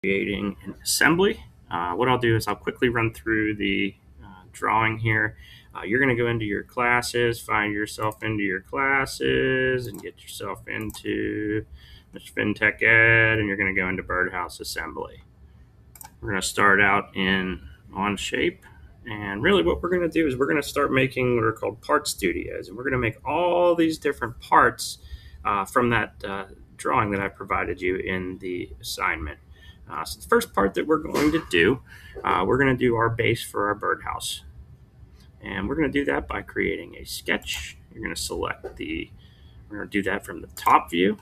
Creating an assembly. What I'll do is I'll quickly run through the drawing here. You're going to go into your classes, find yourself into your classes, and get yourself into Mr. FinTech Ed, and you're going to go into Birdhouse Assembly. We're going to start out in Onshape, and really what we're going to do is we're going to start making what are called part studios, and we're going to make all these different parts from that drawing that I provided you in the assignment. So the first part that we're going to do, we're going to do our base for our birdhouse. And we're going to do that by creating a sketch. You're going to we're going to do that from the top view.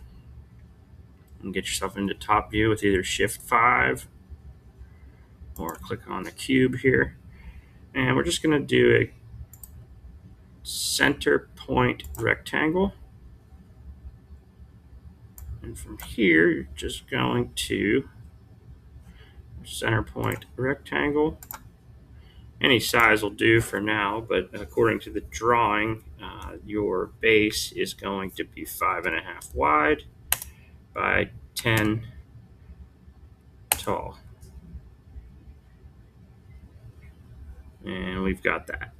And get yourself into top view with either Shift 5 or click on the cube here. And we're just going to do a center point rectangle. And from here, you're just going to center point rectangle. Any size will do for now, but according to the drawing, your base is going to be 5.5 wide by 10 tall. And we've got that.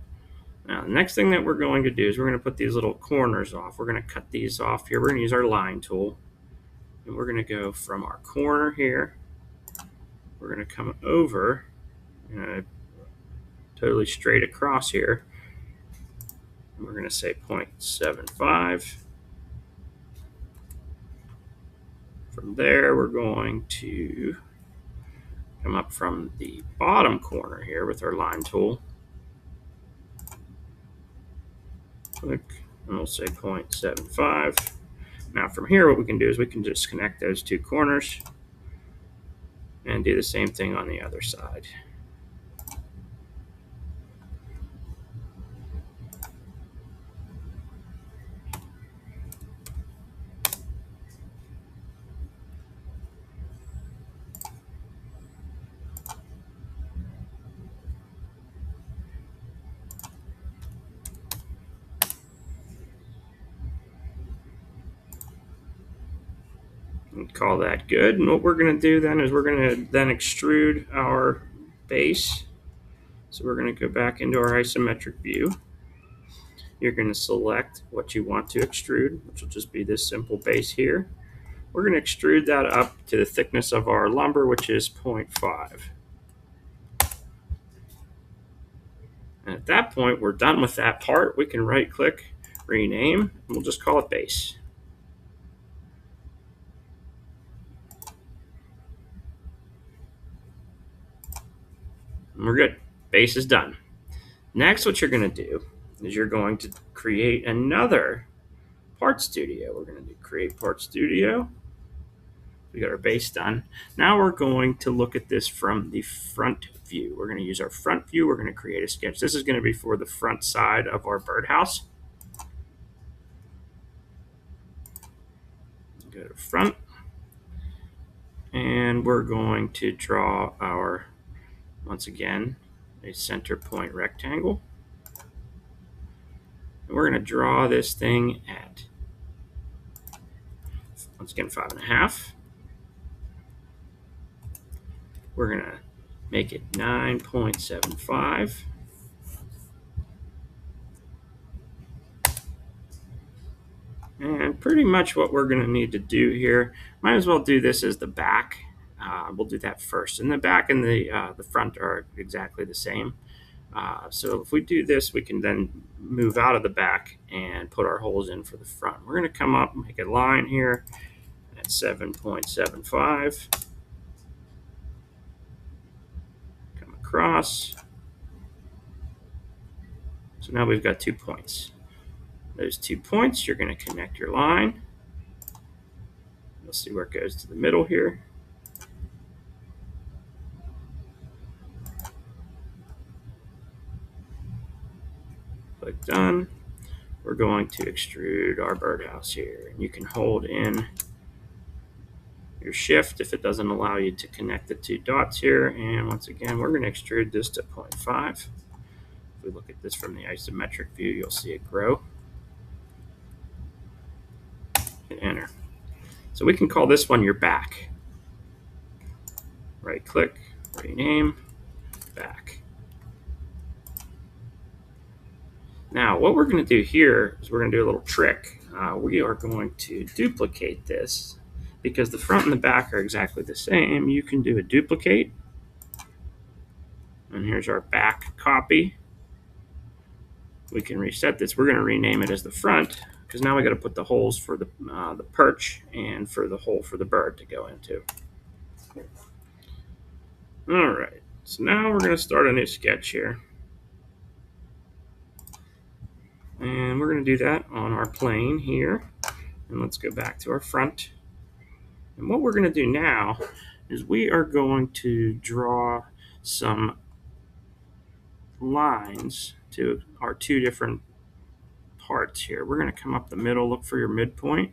Now, the next thing that we're going to do is we're going to put these little corners off. We're going to cut these off here. We're going to use our line tool. And we're going to go from our corner here. We're going to come over totally straight across here. We're going to say 0.75. From there, we're going to come up from the bottom corner here with our line tool. Click, and we'll say 0.75. Now from here, what we can do is we can just connect those two corners and do the same thing on the other side. And call that good. And what we're going to do then is we're going to then extrude our base. So we're going to go back into our isometric view. You're going to select what you want to extrude, which will just be this simple base here. We're going to extrude that up to the thickness of our lumber, which is 0.5. And at that point, we're done with that part. We can right click, rename, and we'll just call it base. And we're good. Base is done. Next, what you're going to do is you're going to create another part studio. We're going to do create part studio. We got our base done. Now we're going to look at this from the front view. We're going to use our front view. We're going to create a sketch. This is going to be for the front side of our birdhouse. Go to front. And we're going to draw our, once again, a center point rectangle. And we're going to draw this thing at, once again, 5.5. We're going to make it 9.75. And pretty much what we're going to need to do here, might as well do this as the back. We'll do that first. And the back and the front are exactly the same. So if we do this, we can then move out of the back and put our holes in for the front. We're going to come up and make a line here at 7.75. Come across. So now we've got 2 points. Those 2 points, you're going to connect your line. You'll see where it goes to the middle here. Click done. We're going to extrude our birdhouse here. And you can hold in your shift if it doesn't allow you to connect the 2 dots here. And once again, we're going to extrude this to 0.5. If we look at this from the isometric view, you'll see it grow. Hit enter. So we can call this one your back. right click, rename, back. Now what we're going to do here is we're going to do a little trick. We are going to duplicate this because the front and the back are exactly the same. You can do a duplicate, and here's our back copy. We can reset this. We're going to rename it as the front because now we got to put the holes for the perch and for the hole for the bird to go into. All right, so now we're going to start a new sketch here. And we're going to do that on our plane here. And let's go back to our front. And what we're going to do now is we are going to draw some lines to our two different parts here. We're going to come up the middle, look for your midpoint.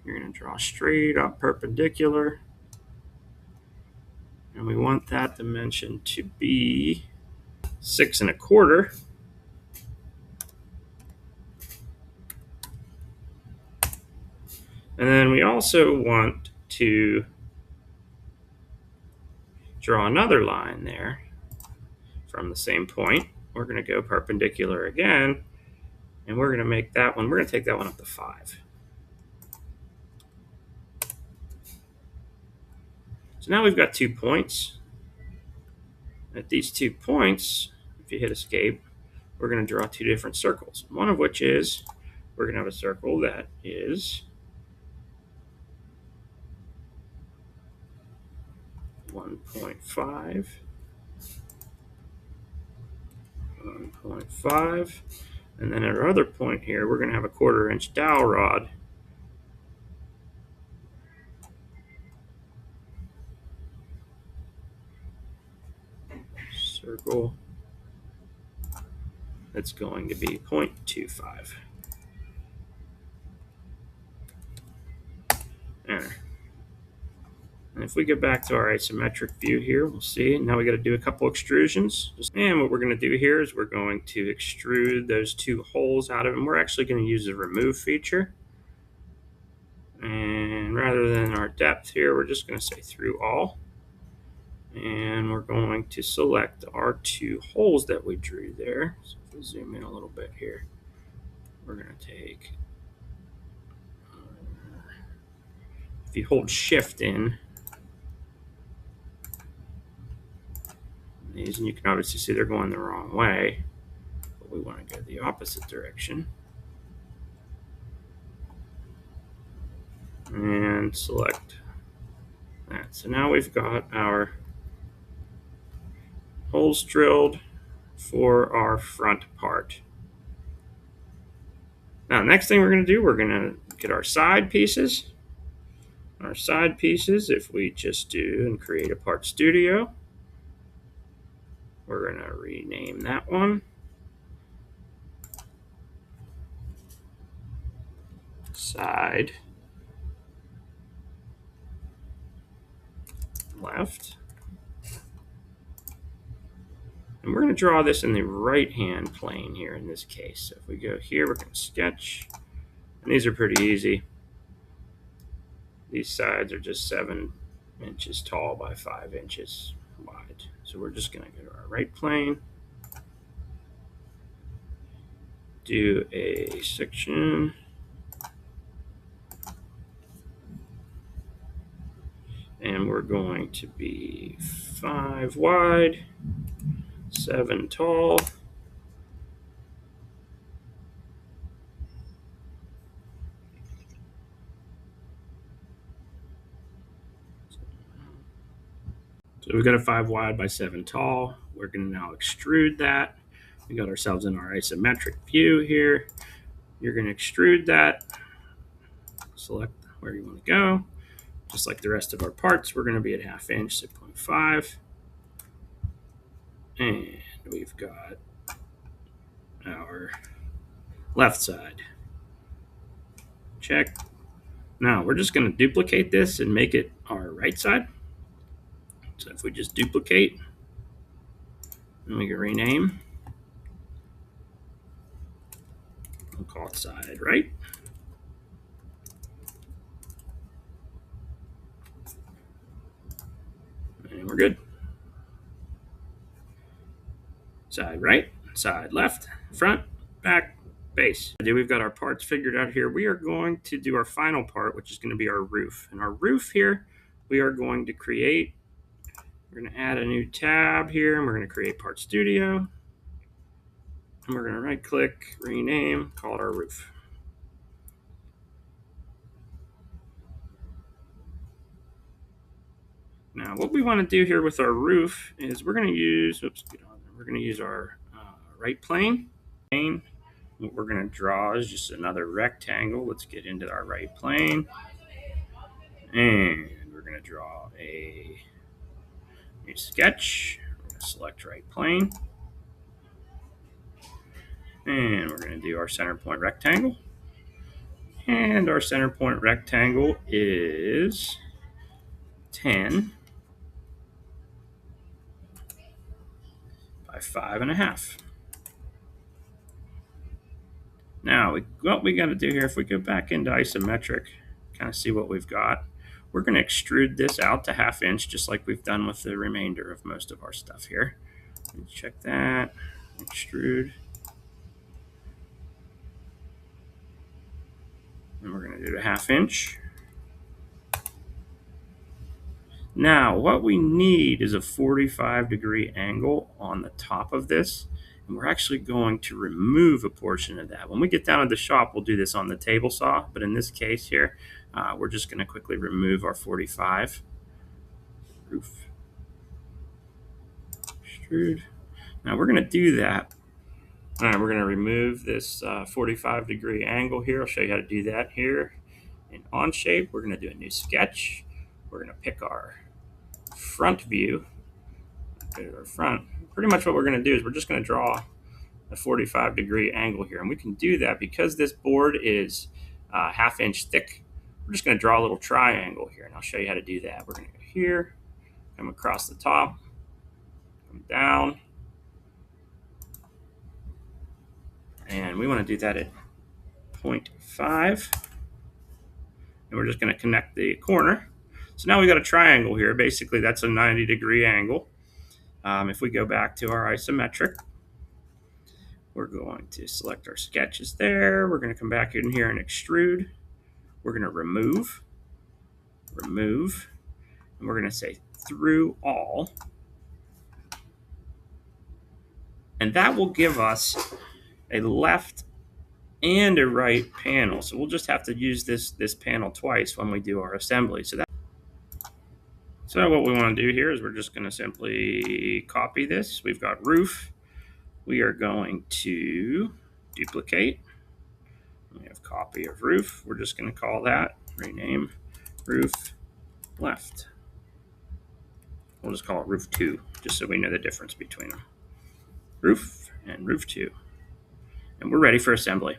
You're going to draw straight up perpendicular. And we want that dimension to be 6 1/4. And then we also want to draw another line there from the same point. We're going to go perpendicular again, and we're going to make that one, we're going to take that one up to 5. So now we've got 2 points. At these 2 points, if you hit escape, we're going to draw 2 different circles. One of which is, we're going to have a circle that is 1.5, 1.5, and then at our other point here, we're going to have a 1/4 inch dowel rod. Circle that's going to be 0.25. There. And if we go back to our isometric view here, we'll see. Now we got to do a couple extrusions. And what we're going to do here is we're going to extrude those 2 holes out of it. And we're actually going to use the remove feature. And rather than our depth here, we're just going to say through all. And we're going to select our 2 holes that we drew there. So if we zoom in a little bit here, we're going to take, if you hold shift in these, and you can obviously see they're going the wrong way, but we want to go the opposite direction. And select that. So now we've got our holes drilled for our front part. Now, next thing we're going to do, we're going to get our side pieces. Our side pieces, if we just do and create a part studio, we're going to rename that one. Side left. And we're going to draw this in the right-hand plane here in this case. So if we go here, we're going to sketch. And these are pretty easy. These sides are just 7 inches tall by 5 inches wide. So we're just going to go to our right plane, do a section, and we're going to be 5 wide, 7 tall. So we've got a 5 wide by 7 tall. We're going to now extrude that. We got ourselves in our isometric view here. You're going to extrude that. Select where you want to go. Just like the rest of our parts, we're going to be at 1/2 inch, 6.5. And we've got our left side. Check. Now we're just going to duplicate this and make it our right side. So if we just duplicate, and we can rename, we'll call it side right. And we're good. Side right, side left, front, back, base. We've got our parts figured out here. We are going to do our final part, which is going to be our roof. And our roof here, we are going to create, we're going to add a new tab here, and we're going to create Part Studio. And we're going to right click, rename, call it our roof. Now, what we want to do here with our roof is we're going to use, we're going to use our right plane. What we're going to draw is just another rectangle. Let's get into our right plane. And we're going to draw a new sketch. We're going to select right plane. And we're going to do our center point rectangle. And our center point rectangle is 10 by 5.5. Now, what we got to do here, if we go back into isometric, kind of see what we've got, we're going to extrude this out to 1/2 inch, just like we've done with the remainder of most of our stuff here. Check that, extrude. And we're going to do a 1/2 inch. Now, what we need is a 45-degree angle on the top of this. And we're actually going to remove a portion of that. When we get down to the shop, we'll do this on the table saw. But in this case here, we're just going to quickly remove our 45. Roof. Extrude. Now, we're going to do that. All right, we're going to remove this 45-degree angle here. I'll show you how to do that here. In Onshape, we're going to do a new sketch. We're going to pick our front view. Go to our front. Pretty much what we're going to do is we're just going to draw a 45-degree angle here. And we can do that because this board is 1/2 inch thick. We're just going to draw a little triangle here. And I'll show you how to do that. We're going to go here, come across the top, come down. And we want to do that at 0.5. And we're just going to connect the corner. So now we got a triangle here. Basically, that's a 90-degree angle. If we go back to our isometric, we're going to select our sketches there. We're going to come back in here and extrude. We're going to remove, and we're going to say through all. And that will give us a left and a right panel. So we'll just have to use this panel twice when we do our assembly. So what we want to do here is we're just going to simply copy this. We've got roof. We are going to duplicate. We have copy of roof. We're just going to call that, rename, roof left. We'll just call it roof 2, just so we know the difference between them. Roof and roof 2. And we're ready for assembly.